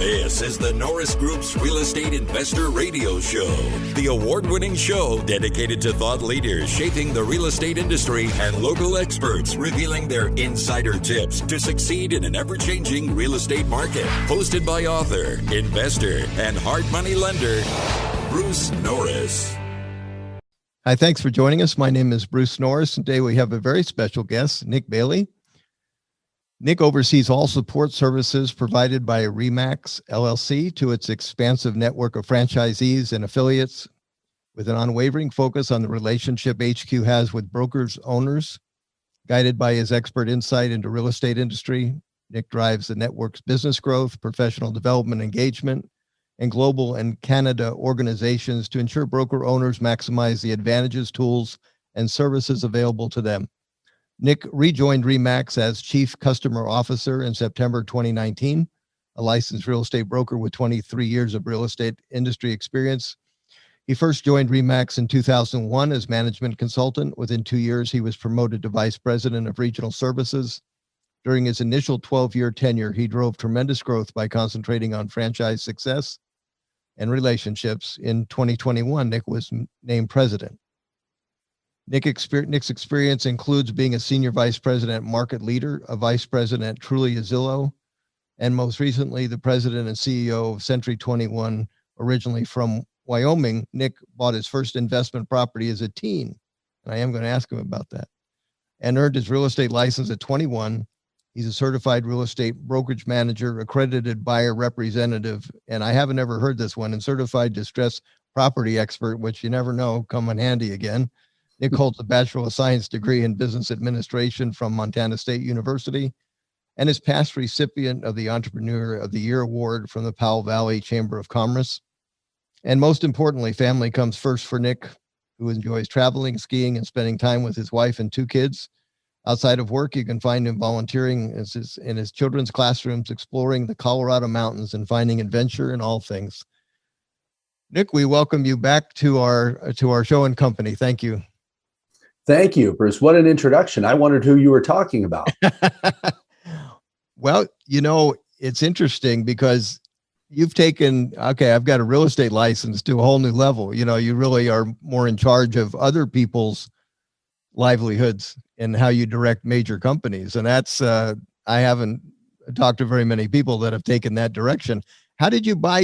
This is the Norris Group's Real Estate Investor Radio Show, the award-winning show dedicated to thought leaders shaping the real estate industry and local experts revealing their insider tips to succeed in an ever-changing real estate market. Hosted by author, investor, and hard money lender, Bruce Norris. Hi, thanks for joining us. My name is Bruce Norris. Today we have a very special guest, Nick Bailey. Nick oversees all support services provided by ReMax LLC to its expansive network of franchisees and affiliates, with an unwavering focus on the relationship HQ has with brokers, owners. Guided by his expert insight into real estate industry, Nick drives the network's business growth, professional development, engagement, and global and Canada organizations to ensure broker owners maximize the advantages, tools, and services available to them. Nick rejoined ReMax as Chief Customer Officer in September 2019, a licensed real estate broker with 23 years of real estate industry experience. He first joined ReMax in 2001 as management consultant. Within 2 years, he was promoted to Vice President of Regional Services. During his initial 12-year tenure, he drove tremendous growth by concentrating on franchise success and relationships. In 2021, Nick was named President. Nick's experience includes being a Senior Vice President Market Leader, a Vice President Truly Azillo, and most recently, the President and CEO of Century 21. Originally from Wyoming, Nick bought his first investment property as a teen, and I am going to ask him about that, and earned his real estate license at 21. He's a certified real estate brokerage manager, accredited buyer representative, and I haven't ever heard this one, and certified distressed property expert, which you never know, come in handy again. Nick holds a Bachelor of Science degree in Business Administration from Montana State University and is past recipient of the Entrepreneur of the Year Award from the Powell Valley Chamber of Commerce. And most importantly, family comes first for Nick, who enjoys traveling, skiing, and spending time with his wife and 2 kids. Outside of work, you can find him volunteering in his children's classrooms, exploring the Colorado mountains and finding adventure in all things. Nick, we welcome you back to our show and company. Thank you. Thank you, Bruce. What an introduction. I wondered who you were talking about. Well, it's interesting because you've taken, I've got a real estate license to a whole new level. You really are more in charge of other people's livelihoods and how you direct major companies. And that's, I haven't talked to very many people that have taken that direction. How did you buy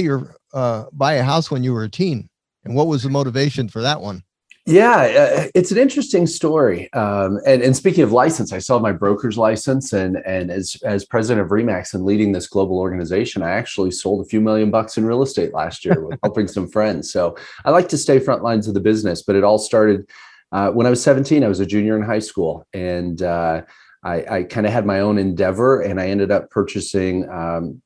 a house when you were a teen? And what was the motivation for that one? Yeah, it's an interesting story. And speaking of license, I still have my broker's license, and as president of ReMax and leading this global organization, I actually sold a few $1 million in real estate last year with helping some friends. So I like to stay front lines of the business, but it all started when I was 17. I was a junior in high school, and I kind of had my own endeavor, and I ended up purchasing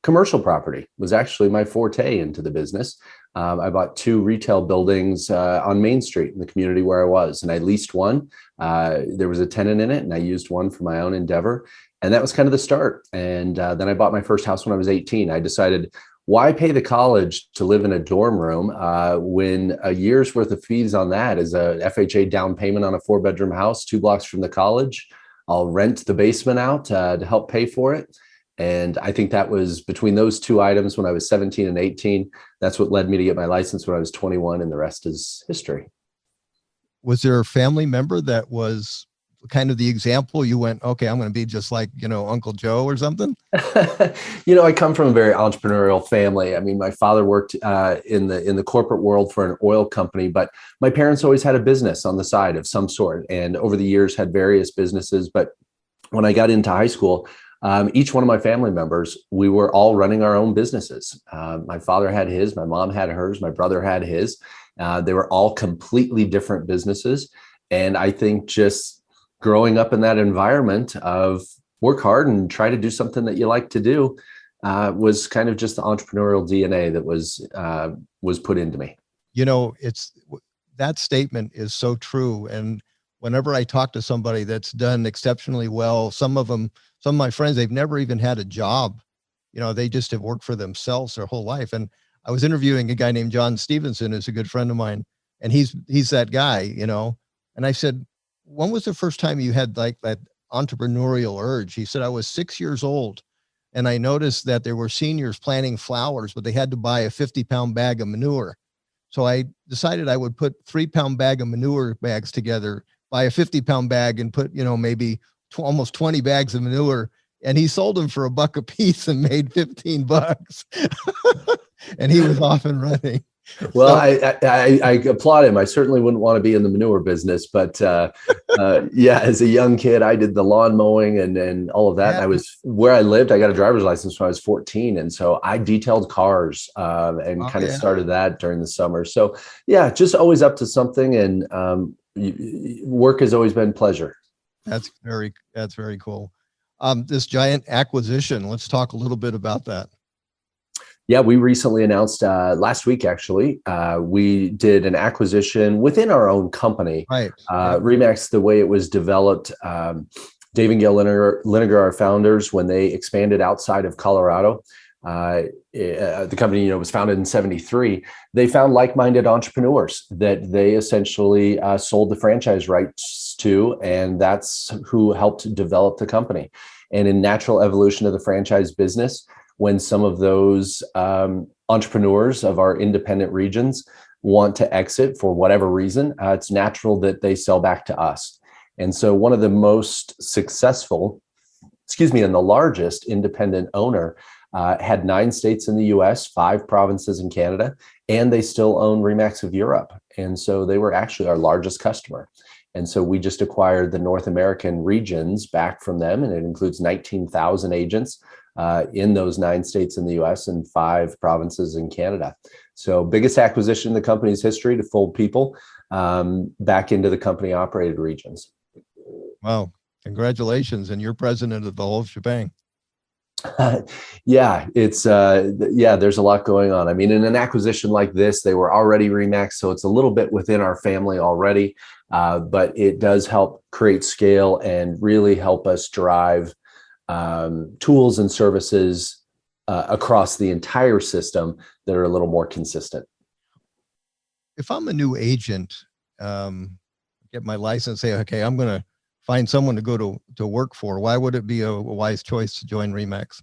commercial property. It was actually my forte into the business. I bought 2 retail buildings on Main Street in the community where I was, and I leased one. There was a tenant in it, and I used one for my own endeavor. And that was kind of the start. And then I bought my first house when I was 18. I decided, why pay the college to live in a dorm room when a year's worth of fees on that is a FHA down payment on a 4-bedroom house 2 blocks from the college? I'll rent the basement out to help pay for it. And I think that was between those 2 items when I was 17 and 18. That's what led me to get my license when I was 21, and the rest is history. Was there a family member that was kind of the example? You went, okay, I'm going to be just like, Uncle Joe or something? I come from a very entrepreneurial family. I mean, my father worked in the corporate world for an oil company, but my parents always had a business on the side of some sort, and over the years had various businesses. But when I got into high school, each one of my family members, we were all running our own businesses. My father had his, my mom had hers, my brother had his. They were all completely different businesses. And I think just growing up in that environment of work hard and try to do something that you like to do was kind of just the entrepreneurial DNA that was put into me. That statement is so true. And whenever I talk to somebody that's done exceptionally well, some of my friends, they've never even had a job. They just have worked for themselves their whole life. And I was interviewing a guy named John Stevenson, who's a good friend of mine, and he's that guy, and I said, when was the first time you had like that entrepreneurial urge? He said, I was 6 years old and I noticed that there were seniors planting flowers, but they had to buy a 50-pound bag of manure. So I decided I would put 3-pound bag of manure bags together, buy a 50-pound bag, and put, maybe almost 20 bags of manure. And he sold them for $1 a piece and made $15. And he was off and running. Well, I applaud him. I certainly wouldn't want to be in the manure business, but yeah, as a young kid, I did the lawn mowing and all of that. Yeah. And I was where I lived. I got a driver's license when I was 14, and so I detailed cars and kind of started that during the summer. So yeah, just always up to something, and work has always been pleasure. That's very cool. This giant acquisition. Let's talk a little bit about that. Yeah, we recently announced last week, actually, we did an acquisition within our own company. Right. ReMax, the way it was developed, Dave and Gail Linegar, our founders, when they expanded outside of Colorado, the company, was founded in 1973. They found like-minded entrepreneurs that they essentially sold the franchise rights to, and that's who helped develop the company. And in natural evolution of the franchise business, when some of those entrepreneurs of our independent regions want to exit for whatever reason, it's natural that they sell back to us. And so one of the most successful, and the largest independent owner had 9 states in the US, 5 provinces in Canada, and they still own ReMax of Europe. And so they were actually our largest customer. And so we just acquired the North American regions back from them, and it includes 19,000 agents in those 9 states in the US and 5 provinces in Canada. So biggest acquisition in the company's history to fold people back into the company operated regions. Wow. Congratulations. And you're president of the whole shebang. Yeah, it's there's a lot going on. I mean, in an acquisition like this, they were already ReMax, so it's a little bit within our family already, but it does help create scale and really help us drive tools and services across the entire system that are a little more consistent. If I'm a new agent, get my license, say, okay, I'm going to find someone to go to work for, why would it be a wise choice to join ReMax?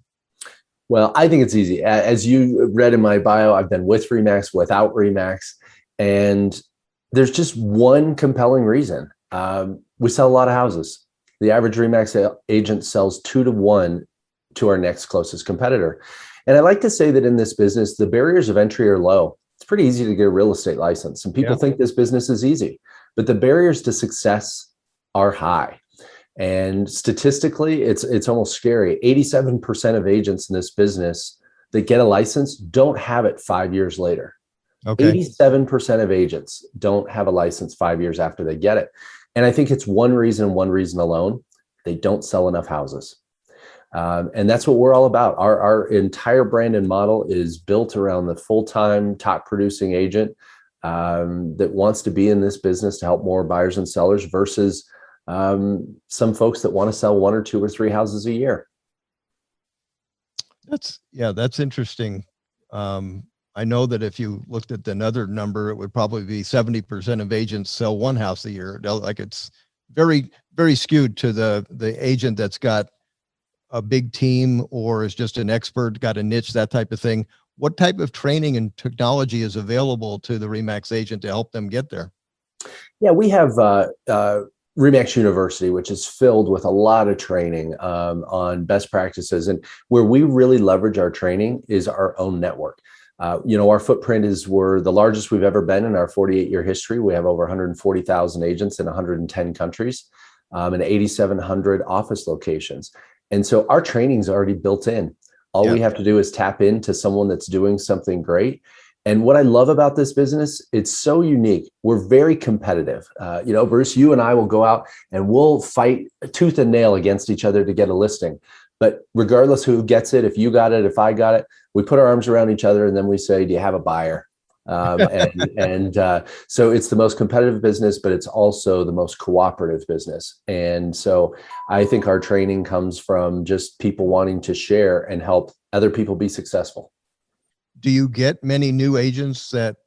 Well, I think it's easy. As you read in my bio, I've been with ReMax, without ReMax, and there's just one compelling reason. We sell a lot of houses. The average ReMax agent sells 2 to 1 to our next closest competitor. And I like to say that in this business, the barriers of entry are low. It's pretty easy to get a real estate license, and people think this business is easy, but the barriers to success are high. And statistically, it's almost scary. 87% of agents in this business that get a license don't have it 5 years later. Okay. 87% of agents don't have a license 5 years after they get it. And I think it's one reason alone: they don't sell enough houses. And that's what we're all about. Our entire brand and model is built around the full-time top producing agent that wants to be in this business to help more buyers and sellers versus some folks that want to sell 1 or 2 or 3 houses a year. That's interesting. I know that if you looked at another number, it would probably be 70% of agents sell 1 house a year. Like, it's very, very skewed to the agent that's got a big team or is just an expert, got a niche, that type of thing. What type of training and technology is available to the ReMax agent to help them get there? Yeah, we have ReMax University, which is filled with a lot of training on best practices. And where we really leverage our training is our own network. Our footprint we're the largest we've ever been in our 48-year history. We have over 140,000 agents in 110 countries and 8,700 office locations. And so our training is already built in. All we have to do is tap into someone that's doing something great. And what I love about this business, it's so unique. We're very competitive. Bruce, you and I will go out and we'll fight tooth and nail against each other to get a listing. But regardless who gets it, if you got it, if I got it, we put our arms around each other and then we say, do you have a buyer? So it's the most competitive business, but it's also the most cooperative business. And so I think our training comes from just people wanting to share and help other people be successful. Do you get many new agents that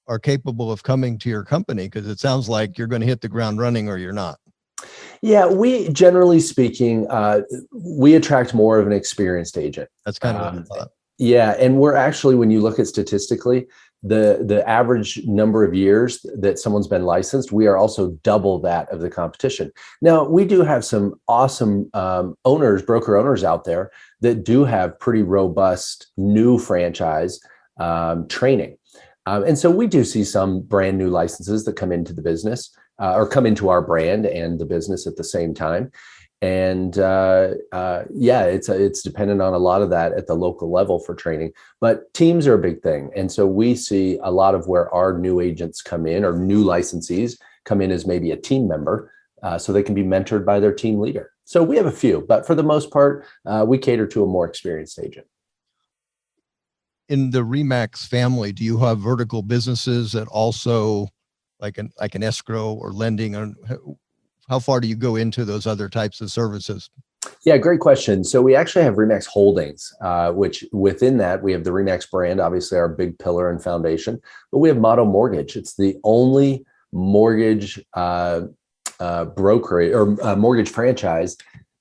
are capable of coming to your company? Because it sounds like you're going to hit the ground running or you're not. Yeah, we generally speaking, we attract more of an experienced agent. That's kind of what I thought. Yeah, and we're actually, when you look at statistically, the average number of years that someone's been licensed, we are also double that of the competition. Now, we do have some awesome owners, broker owners out there that do have pretty robust new franchise training. And so we do see some brand new licenses that come into the business or come into our brand and the business at the same time. And yeah, it's dependent on a lot of that at the local level for training, but teams are a big thing. And so we see a lot of where our new agents come in, or new licensees come in as maybe a team member, so they can be mentored by their team leader. So we have a few, but for the most part, we cater to a more experienced agent. In the ReMax family, do you have vertical businesses that also like an escrow or lending? How far do you go into those other types of services? Yeah, great question. So we actually have ReMax Holdings, which within that we have the ReMax brand, obviously our big pillar and foundation, but we have Motto Mortgage. It's the only mortgage brokerage or mortgage franchise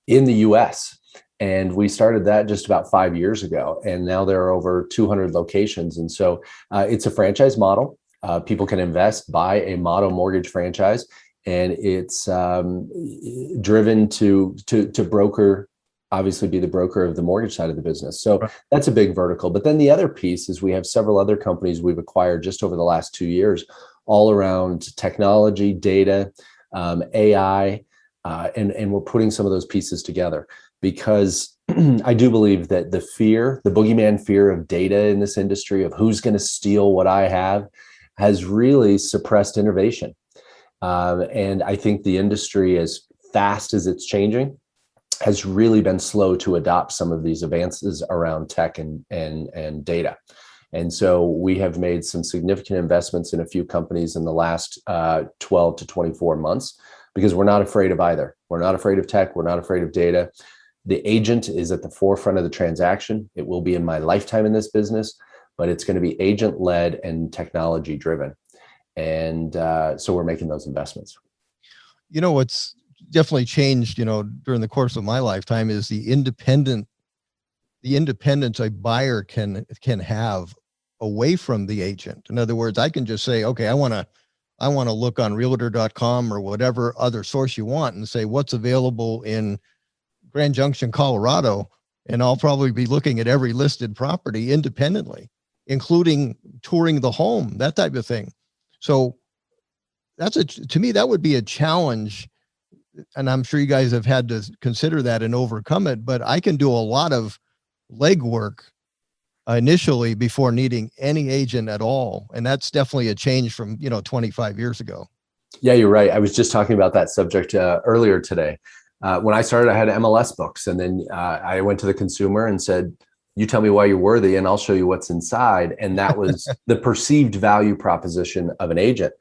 in the US. And we started that just about 5 years ago. And now there are over 200 locations. And so it's a franchise model. People can invest, buy a Motto Mortgage franchise, and it's driven to broker, obviously be the broker of the mortgage side of the business. So that's a big vertical. But then the other piece is we have several other companies we've acquired just over the last 2 years, all around technology, data, AI, and we're putting some of those pieces together because I do believe that the boogeyman fear of data in this industry, of who's going to steal what I have, has really suppressed innovation. And I think the industry, as fast as it's changing, has really been slow to adopt some of these advances around tech and data. And so we have made some significant investments in a few companies in the last 12 to 24 months, because we're not afraid of either. We're not afraid of tech. We're not afraid of data. The agent is at the forefront of the transaction. It will be in my lifetime in this business, but it's going to be agent-led and technology-driven. And so we're making those investments. You know, what's definitely changed, during the course of my lifetime is the independence a buyer can have away from the agent. In other words, I can just say, okay, I want to look on realtor.com or whatever other source you want and say what's available in Grand Junction, Colorado. And I'll probably be looking at every listed property independently, including touring the home, that type of thing. So to me, that would be a challenge. And I'm sure you guys have had to consider that and overcome it, but I can do a lot of legwork initially before needing any agent at all. And that's definitely a change from, 25 years ago. Yeah, you're right. I was just talking about that subject earlier today. When I started, I had MLS books, and then I went to the consumer and said, you tell me why you're worthy and I'll show you what's inside. And that was the perceived value proposition of an agent.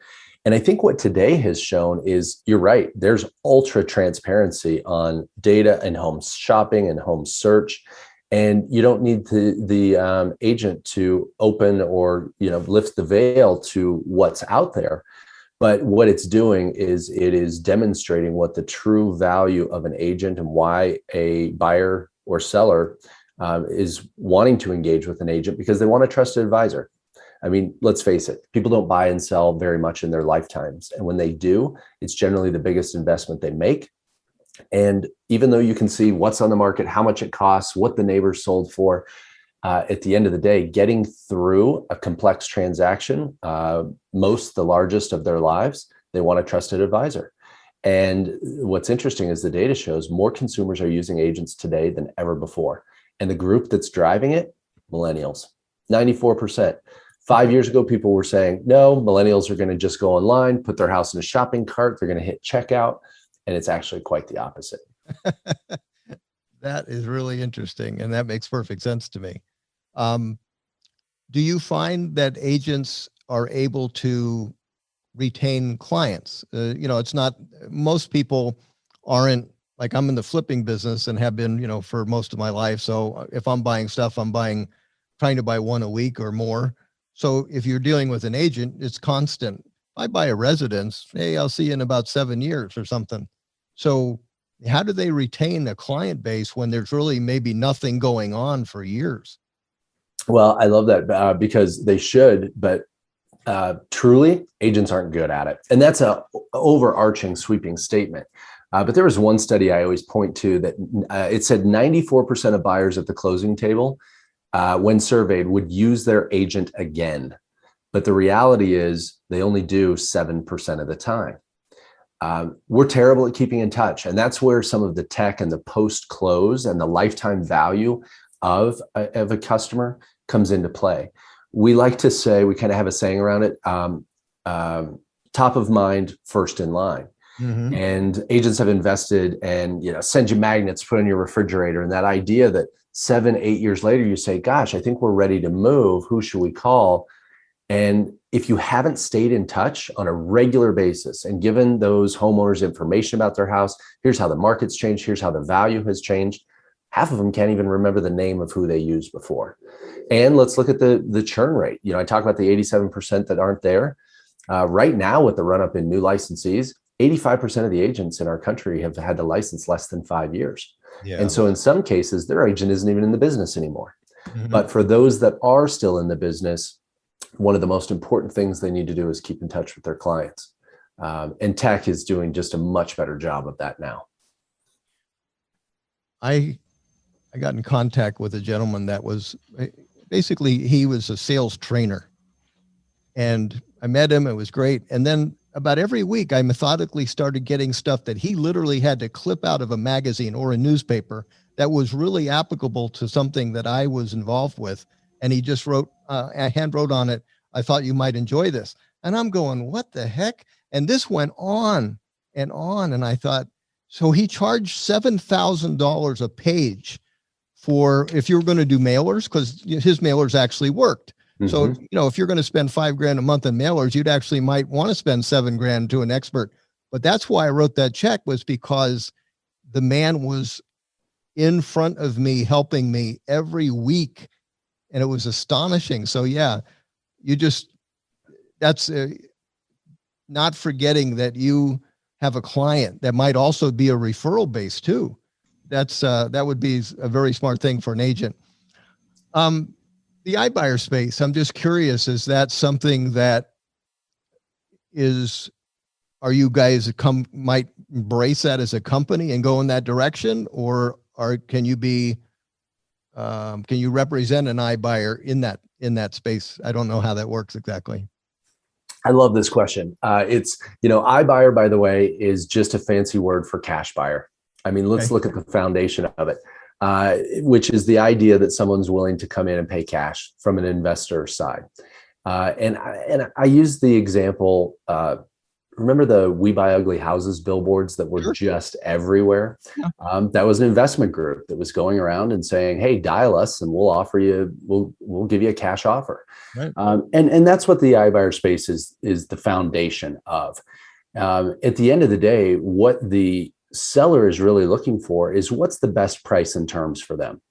And I think what today has shown is, you're right, there's ultra transparency on data and home shopping and home search. And you don't need the agent to open or lift the veil to what's out there. But what it's doing is it is demonstrating what the true value of an agent and why a buyer or seller is wanting to engage with an agent, because they want a trusted advisor. I mean, let's face it, people don't buy and sell very much in their lifetimes. And when they do, it's generally the biggest investment they make. And even though you can see what's on the market, how much it costs, what the neighbors sold for, at the end of the day, getting through a complex transaction, the largest of their lives, they want a trusted advisor. And what's interesting is the data shows more consumers are using agents today than ever before. And the group that's driving it, millennials, 94%. 5 years ago, people were saying, no, millennials are going to just go online, put their house in a shopping cart, they're going to hit checkout. And it's actually quite the opposite. That is really interesting. And that makes perfect sense to me. Do you find that agents are able to retain clients? It's not, most people aren't, like, I'm in the flipping business and have been, for most of my life. So if I'm buying stuff, trying to buy one a week or more. So if you're dealing with an agent, it's constant. I buy a residence, hey, I'll see you in about 7 years or something. So how do they retain a client base when there's really maybe nothing going on for years? Well, I love that because they should, but truly, agents aren't good at it. And that's a overarching, sweeping statement. But there was one study I always point to that it said 94% of buyers at the closing table, when surveyed, would use their agent again. But the reality is they only do 7% of the time. We're terrible at keeping in touch. And that's where some of the tech and the post-close and the lifetime value of a customer comes into play. We like to say, we kind of have a saying around it, top of mind, first in line. Mm-hmm. And agents have invested and, send you magnets, put in your refrigerator. And that idea that 7-8 years later, you say, gosh, I think we're ready to move. Who should we call? And if you haven't stayed in touch on a regular basis and given those homeowners information about their house, here's how the market's changed, here's how the value has changed, half of them can't even remember the name of who they used before. And let's look at the churn rate. I talk about the 87% that aren't there. Right now, with the run up in new licensees, 85% of the agents in our country have had to license less than 5 years. Yeah. And so in some cases, their agent isn't even in the business anymore. Mm-hmm. But for those that are still in the business, one of the most important things they need to do is keep in touch with their clients. And tech is doing just a much better job of that now. I got in contact with a gentleman that was basically, he was a sales trainer, and I met him. It was great. And then about every week, I methodically started getting stuff that he literally had to clip out of a magazine or a newspaper that was really applicable to something that I was involved with. And he just wrote, I hand wrote on it, I thought you might enjoy this. And I'm going, what the heck? And this went on and on. And I thought, so he charged $7,000 a page for, if you were going to do mailers, because his mailers actually worked. Mm-hmm. So, if you're going to spend $5,000 a month in mailers, you'd actually might want to spend $7,000 to an expert. But that's why I wrote that check, was because the man was in front of me, helping me every week. And it was astonishing. So yeah, that's not forgetting that you have a client that might also be a referral base too. That would be a very smart thing for an agent. The iBuyer space, I'm just curious, is that something that are you guys might embrace that as a company and go in that direction, or can you represent an iBuyer in that space? I don't know how that works exactly. I love this question. It's, iBuyer, by the way, is just a fancy word for cash buyer. I mean, let's look at the foundation of it, which is the idea that someone's willing to come in and pay cash from an investor side. And I use the example, remember the We Buy Ugly Houses billboards that were just everywhere? Yeah. That was an investment group that was going around and saying, hey, dial us and we'll offer you, we'll give you a cash offer. Right. And that's what the iBuyer space is the foundation of. At the end of the day, what the seller is really looking for is what's the best price and terms for them.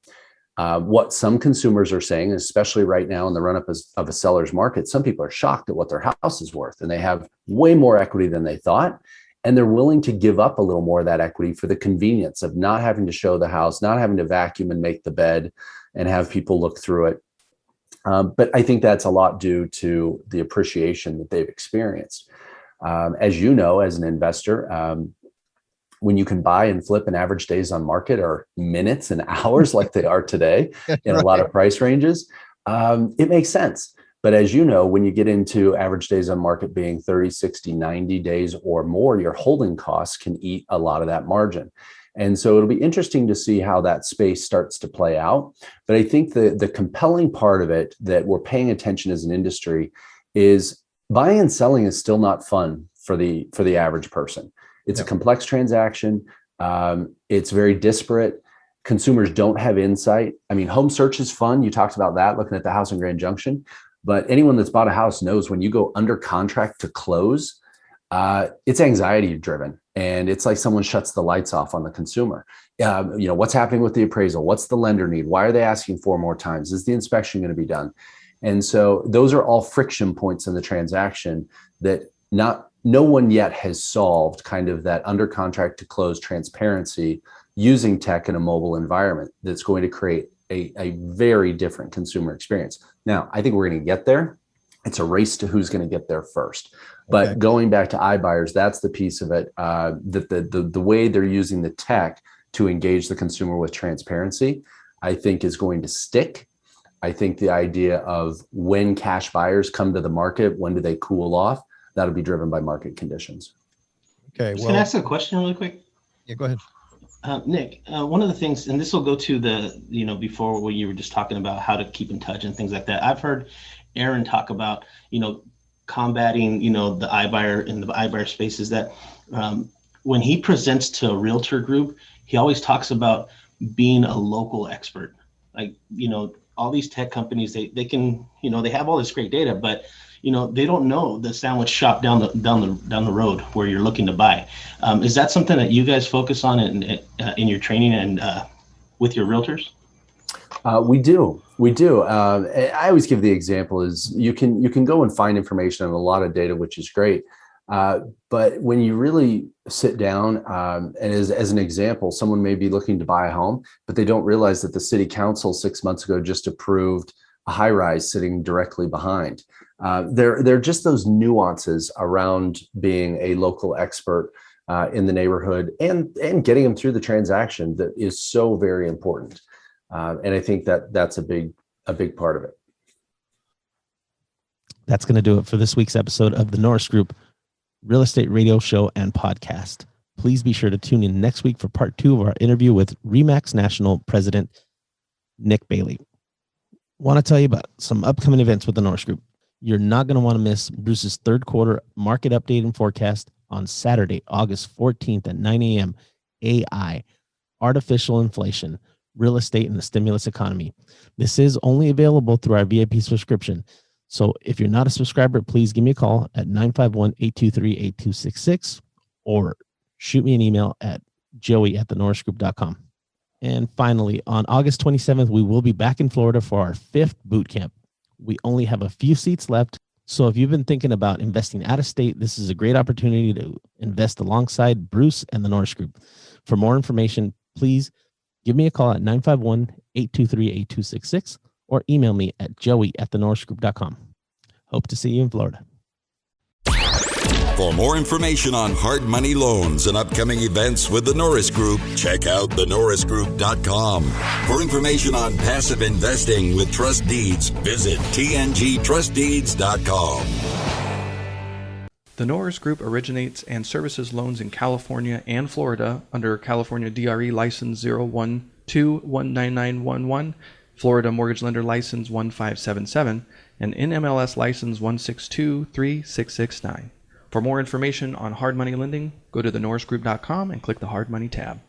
What some consumers are saying, especially right now in the run-up of a seller's market, some people are shocked at what their house is worth, and they have way more equity than they thought. And they're willing to give up a little more of that equity for the convenience of not having to show the house, not having to vacuum and make the bed and have people look through it. But I think that's a lot due to the appreciation that they've experienced. As you know, as an investor, when you can buy and flip and average days on market are minutes and hours like they are today in a lot of price ranges, it makes sense. But as you know, when you get into average days on market being 30, 60, 90 days or more, your holding costs can eat a lot of that margin. And so it'll be interesting to see how that space starts to play out. But I think the compelling part of it that we're paying attention as an industry is buying and selling is still not fun for the average person. It's a complex transaction. It's very disparate. Consumers don't have insight. I mean, home search is fun. You talked about that, looking at the house in Grand Junction. But anyone that's bought a house knows when you go under contract to close, it's anxiety driven. And it's like someone shuts the lights off on the consumer. What's happening with the appraisal? What's the lender need? Why are they asking 4 more times? Is the inspection going to be done? And so those are all friction points in the transaction that not no one yet has solved kind of that under contract to close transparency using tech in a mobile environment that's going to create a very different consumer experience. Now, I think we're going to get there. It's a race to who's going to get there first. But Okay. going back to iBuyers, that's the piece of it, that the way they're using the tech to engage the consumer with transparency, I think is going to stick. I think the idea of when cash buyers come to the market, when do they cool off, that'll be driven by market conditions. Okay. Can I ask a question really quick? Yeah, go ahead. Nick, one of the things, and this will go to the, before when you were just talking about how to keep in touch and things like that. I've heard Aaron talk about, combating, the iBuyer in the iBuyer space is that when he presents to a realtor group, he always talks about being a local expert. Like, all these tech companies, they can, they have all this great data, but they don't know the sandwich shop down the road where you're looking to buy. Is that something that you guys focus on in your training and with your realtors? We do. I always give the example is you can go and find information on a lot of data, which is great. But when you really sit down, and as an example, someone may be looking to buy a home, but they don't realize that the city council 6 months ago just approved a high rise sitting directly behind. There are just those nuances around being a local expert in the neighborhood and getting them through the transaction that is so very important. And I think that's a big part of it. That's going to do it for this week's episode of the Norris Group Real Estate Radio Show and Podcast. Please be sure to tune in next week for part 2 of our interview with ReMax National President Nick Bailey. Want to tell you about some upcoming events with the Norris Group. You're not going to want to miss Bruce's third quarter market update and forecast on Saturday, August 14th at 9 a.m. AI, Artificial Inflation, Real Estate and the Stimulus Economy. This is only available through our VIP subscription. So if you're not a subscriber, please give me a call at 951-823-8266 or shoot me an email at joey@thenorrisgroup.com. And finally, on August 27th, we will be back in Florida for our 5th boot camp. We only have a few seats left. So if you've been thinking about investing out of state, this is a great opportunity to invest alongside Bruce and the Norris Group. For more information, please give me a call at 951-823-8266 or email me at joey@thenorrisgroup.com. Hope to see you in Florida. For more information on hard money loans and upcoming events with the Norris Group, check out thenorrisgroup.com. For information on passive investing with trust deeds, visit tngtrustdeeds.com. The Norris Group originates and services loans in California and Florida under California DRE License 012-19911, Florida Mortgage Lender License 1577, and NMLS License 1623669. For more information on hard money lending, go to thenorrisgroup.com and click the Hard Money tab.